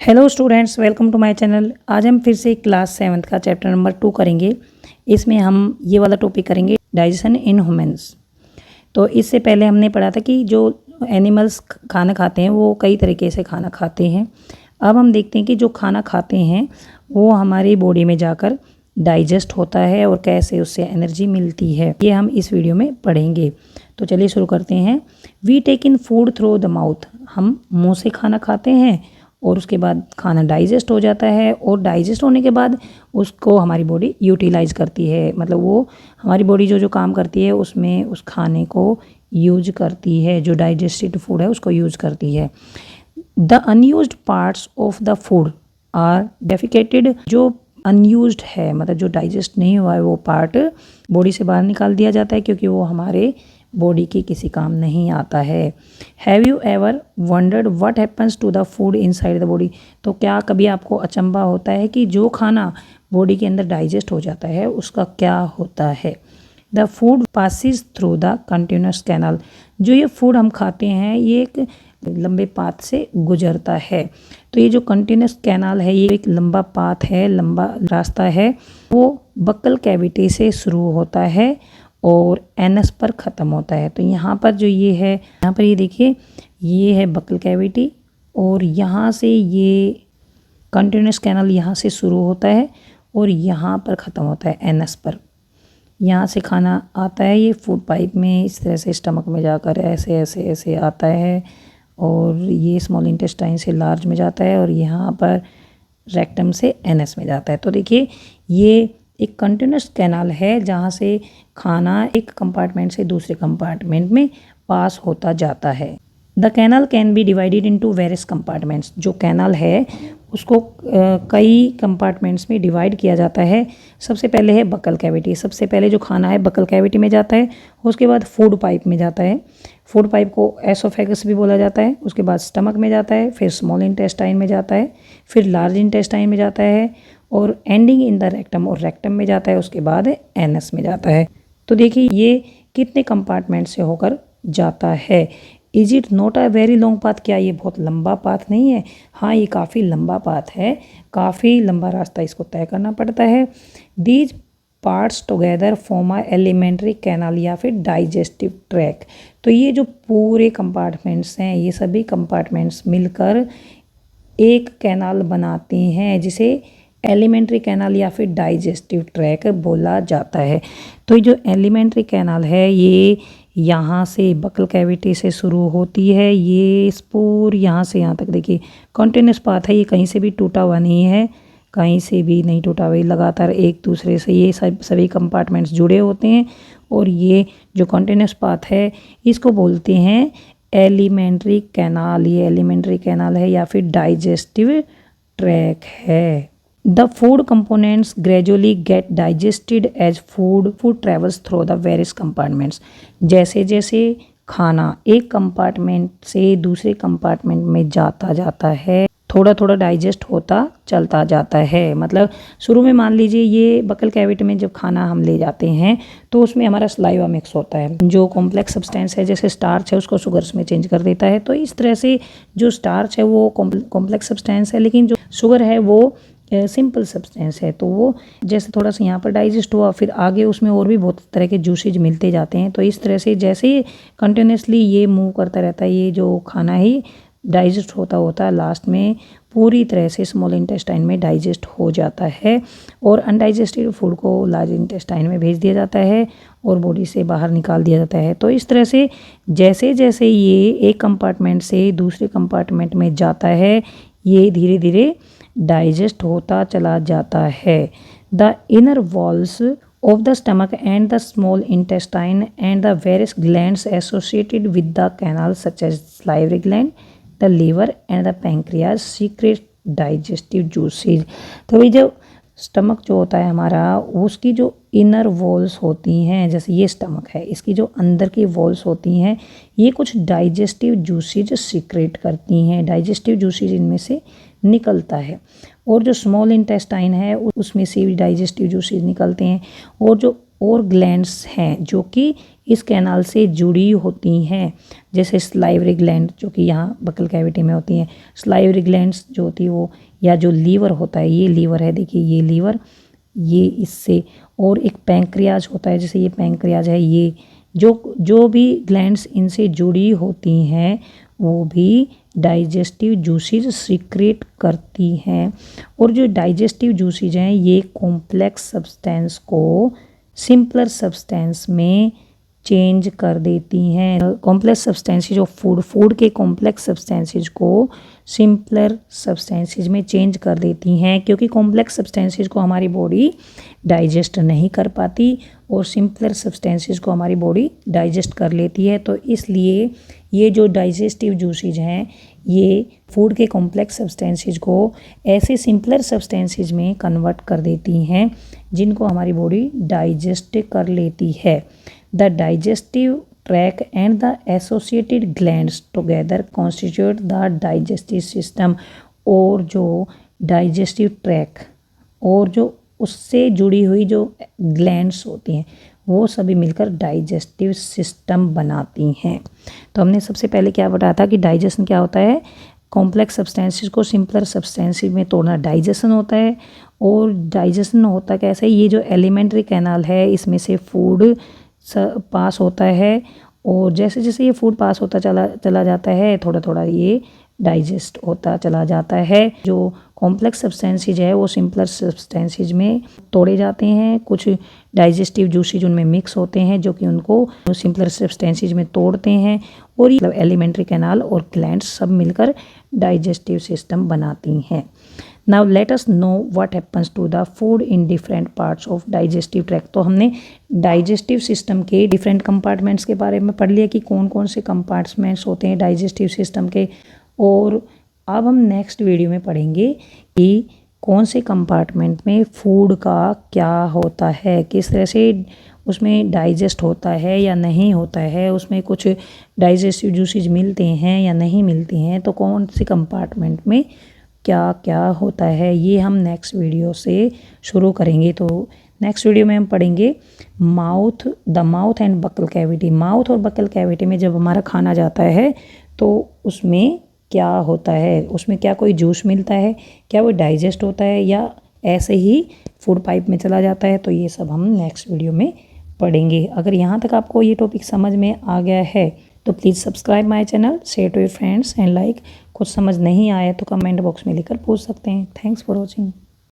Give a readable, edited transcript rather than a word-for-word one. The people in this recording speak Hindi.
Hello students, welcome to my channel. आज हम फिर से क्लास 7th का चैप्टर नंबर 2 करेंगे। इसमें हम ये वाला टॉपिक करेंगे, डाइजेशन इन ह्यूमंस। तो इससे पहले हमने पढ़ा था कि जो एनिमल्स खाना खाते हैं वो कई तरीके से खाना खाते हैं। अब हम देखते हैं कि जो खाना खाते हैं वो हमारी बॉडी में जाकर डाइजेस्ट होता है और कैसे उससे एनर्जी मिलती है, ये हम इस वीडियो में पढ़ेंगे। तो चलिए शुरू करते हैं। We take in food through the mouth. हम मुँह से खाना खाते हैं और उसके बाद खाना डाइजेस्ट हो जाता है, और डाइजेस्ट होने के बाद उसको हमारी बॉडी यूटिलाइज करती है। मतलब वो हमारी बॉडी जो जो काम करती है उसमें उस खाने को यूज करती है, जो डाइजेस्टेड फूड है उसको यूज करती है। The unused parts of the food are defecated. जो अनयूज्ड है मतलब जो डाइजेस्ट नहीं हुआ है वो पार्ट बॉडी से बाहर निकाल दिया जाता है, क्योंकि वो हमारे बॉडी की किसी काम नहीं आता है। Have you ever wondered what happens to the food inside the body. तो क्या कभी आपको अचंभा होता है कि जो खाना बॉडी के अंदर डाइजेस्ट हो जाता है उसका क्या होता है। The food passes through the continuous canal. जो ये फूड हम खाते हैं ये एक लंबे पाथ से गुजरता है। तो ये जो कंटिन्यूस कैनाल है ये एक लंबा पाथ है, लंबा रास्ता है। वो बक्कल कैविटी से शुरू होता है और एनस पर ख़त्म होता है। तो यहाँ पर जो ये है, यहाँ पर ये देखिए, ये है बक्कल कैविटी और यहाँ से ये कंटिन्यूस कैनाल यहाँ से शुरू होता है और यहाँ पर ख़त्म होता है एनस पर। यहाँ से खाना आता है ये फूड पाइप में, इस तरह से स्टमक में जाकर ऐसे ऐसे ऐसे आता है, और ये स्मॉल इंटेस्टाइन से लार्ज में जाता है और यहाँ पर रेक्टम से एनस में जाता है। तो देखिए ये एक कंटिन्यूस कैनाल है जहाँ से खाना एक कंपार्टमेंट से दूसरे कंपार्टमेंट में पास होता जाता है। The canal can be divided into various compartments. जो कैनाल है उसको कई कंपार्टमेंट्स में डिवाइड किया जाता है। सबसे पहले है बक्कल कैविटी। सबसे पहले जो खाना है बक्कल कैविटी में जाता है, उसके बाद फूड पाइप में जाता है। फूड पाइप को एसोफेगस भी बोला जाता है। उसके बाद स्टमक में जाता है, फिर स्मॉल इंटेस्टाइन में जाता है, फिर लार्ज इंटेस्टाइन में जाता है और एंडिंग इन द रेक्टम, और रेक्टम में जाता है, उसके बाद एनस में जाता है। तो देखिए ये कितने कंपार्टमेंट से होकर जाता है। Is it not a very long path. क्या ये बहुत लंबा पाथ नहीं है? हाँ, ये काफ़ी लंबा पाथ है, काफ़ी लंबा रास्ता इसको तय करना पड़ता है। These parts together form a alimentary canal या फिर डाइजेस्टिव ट्रैक। तो ये जो पूरे कंपार्टमेंट्स हैं, ये सभी कंपार्टमेंट्स मिलकर एक कैनाल बनाते हैं जिसे एलिमेंट्री कैनाल या फिर डाइजेस्टिव ट्रैक बोला जाता है। तो ये जो एलिमेंट्री कैनाल है ये यहाँ से बक्कल कैविटी से शुरू होती है, ये पूरी यहाँ से यहाँ तक देखिए कंटिन्यूस पाथ है। ये कहीं से भी टूटा हुआ नहीं है, कहीं से भी नहीं टूटा हुआ, लगातार एक दूसरे से ये सभी कंपार्टमेंट्स जुड़े होते हैं। और ये जो कंटिन्यूस पाथ है इसको बोलते हैं एलिमेंट्री कैनाल। ये एलिमेंट्री कैनाल है या फिर डाइजेस्टिव ट्रैक है। The food components gradually get digested as food travels through the various compartments। जैसे जैसे खाना एक कंपार्टमेंट से दूसरे कंपार्टमेंट में जाता जाता है, थोड़ा थोड़ा डाइजेस्ट होता चलता जाता है। मतलब शुरू में मान लीजिए ये बक्कल कैविटी में जब खाना हम ले जाते हैं तो उसमें हमारा सलाइवा मिक्स होता है। जो कॉम्प्लेक्स सब्सटेंस है जैसे स्टार्च है उसको शुगर्स में चेंज कर देता है। तो इस तरह से जो स्टार्च है वो कॉम्प्लेक्स सब्सटेंस है, लेकिन जो शुगर है वो सिंपल सब्सटेंस है। तो वो जैसे थोड़ा सा यहाँ पर डाइजेस्ट हुआ, फिर आगे उसमें और भी बहुत तरह के जूसेज मिलते जाते हैं। तो इस तरह से जैसे ही कंटिन्यूसली ये मूव करता रहता है, ये जो खाना ही डाइजेस्ट होता होता लास्ट में पूरी तरह से स्मॉल इंटेस्टाइन में डाइजेस्ट हो जाता है, और अनडाइजेस्टेड फूड को लार्ज इंटेस्टाइन में भेज दिया जाता है और बॉडी से बाहर निकाल दिया जाता है। तो इस तरह से जैसे जैसे ये एक कंपार्टमेंट से दूसरे कंपार्टमेंट में जाता है ये धीरे धीरे डाइजेस्ट होता चला जाता है। The inner walls of the stomach and the small intestine and the various glands associated with the canal such as salivary gland, the liver and the pancreas secrete digestive juices। तो ये जो स्टमक जो होता है हमारा, उसकी जो इनर वॉल्स होती हैं, जैसे ये स्टमक है, इसकी जो अंदर की वॉल्स होती हैं ये कुछ डाइजेस्टिव जूसेज सीक्रेट करती हैं। डाइजेस्टिव जूसेज इनमें से निकलता है। और जो स्मॉल इंटेस्टाइन है उसमें से भी डाइजेस्टिव जूसेज निकलते हैं। और जो और ग्लैंड्स हैं जो कि इस कैनाल से जुड़ी होती हैं, जैसे स्लाइवरी ग्लैंड जो कि यहाँ बकल कैविटी में होती हैं। स्लाइवरी ग्लैंड्स जो होती है वो, या जो लीवर होता है, ये लीवर है, देखिए ये लीवर, ये इससे, और एक पैंक्रियाज होता है, जैसे ये पैंक्रियाज है, ये जो भी ग्लैंड्स इनसे जुड़ी होती हैं वो भी डाइजेस्टिव जूसेज सीक्रेट करती हैं। और जो डाइजेस्टिव जूसेज हैं ये कॉम्प्लेक्स सब्सटेंस को सिंपलर सब्सटेंस में चेंज कर देती हैं। कॉम्प्लेक्स सब्सटेंसेज जो फूड के कॉम्प्लेक्स सब्सटेंसेज को सिंपलर सब्सटेंसेज में चेंज कर देती हैं, क्योंकि कॉम्प्लेक्स सब्सटेंसेज को हमारी बॉडी डाइजेस्ट नहीं कर पाती और सिंपलर सब्सटेंसेज को हमारी बॉडी डाइजेस्ट कर लेती है। तो इसलिए ये जो डाइजेस्टिव जूसेज हैं ये फूड के कॉम्प्लेक्स सब्सटेंसेज को ऐसे सिंपलर सब्सटेंसेज में कन्वर्ट कर देती हैं जिनको हमारी बॉडी डाइजेस्ट कर लेती है। The digestive track and the associated glands together constitute the digestive system. और जो डाइजेस्टिव ट्रैक और जो उससे जुड़ी हुई जो ग्लैंड्स होती हैं वो सभी मिलकर डाइजेस्टिव सिस्टम बनाती हैं। तो हमने सबसे पहले क्या बताया था कि डाइजेशन क्या होता है, कॉम्प्लेक्स सब्सटेंसेस को सिंपलर सब्सटेंसेस में तोड़ना डाइजेशन होता है। और डाइजेशन होता कैसे, ये जो एलिमेंट्री कैनाल है इसमें से फूड पास होता है, और जैसे जैसे ये फूड पास होता चला जाता है थोड़ा थोड़ा ये डाइजेस्ट होता चला जाता है। जो कॉम्प्लेक्स सब्सटेंसेज है वो सिंपलर सब्सटेंसेज में तोड़े जाते हैं। कुछ डाइजेस्टिव जूसेज उनमें मिक्स होते हैं जो कि उनको सिंपलर सब्सटेंसेज में तोड़ते हैं, और ये एलिमेंट्री कैनाल और ग्लैंड्स सब मिलकर डाइजेस्टिव सिस्टम बनाती हैं। Now let us know what happens to the food in different parts of digestive tract. तो हमने डाइजेस्टिव सिस्टम के डिफरेंट कंपार्टमेंट्स के बारे में पढ़ लिया कि कौन कौन से कंपार्टमेंट्स होते हैं डाइजेस्टिव सिस्टम के। और अब हम नेक्स्ट वीडियो में पढ़ेंगे कि कौन से कंपार्टमेंट में फूड का क्या होता है, किस तरह से उसमें डाइजेस्ट होता है या नहीं होता है, उसमें कुछ डाइजेस्टिव जूसेज मिलते हैं या नहीं मिलते हैं, तो कौन से कंपार्टमेंट में क्या क्या होता है, ये हम नेक्स्ट वीडियो से शुरू करेंगे। तो नेक्स्ट वीडियो में हम पढ़ेंगे the mouth and buccal cavity. Mouth और बकल कैविटी में जब हमारा खाना जाता है तो उसमें क्या होता है, उसमें क्या कोई जूस मिलता है, क्या वो डाइजेस्ट होता है या ऐसे ही फूड पाइप में चला जाता है, तो ये सब हम नेक्स्ट वीडियो में पढ़ेंगे। अगर यहाँ तक आपको ये टॉपिक समझ में आ गया है तो please subscribe my channel, share to your friends and like. कुछ समझ नहीं आया तो कमेंट बॉक्स में लिखकर पूछ सकते हैं। Thanks for watching.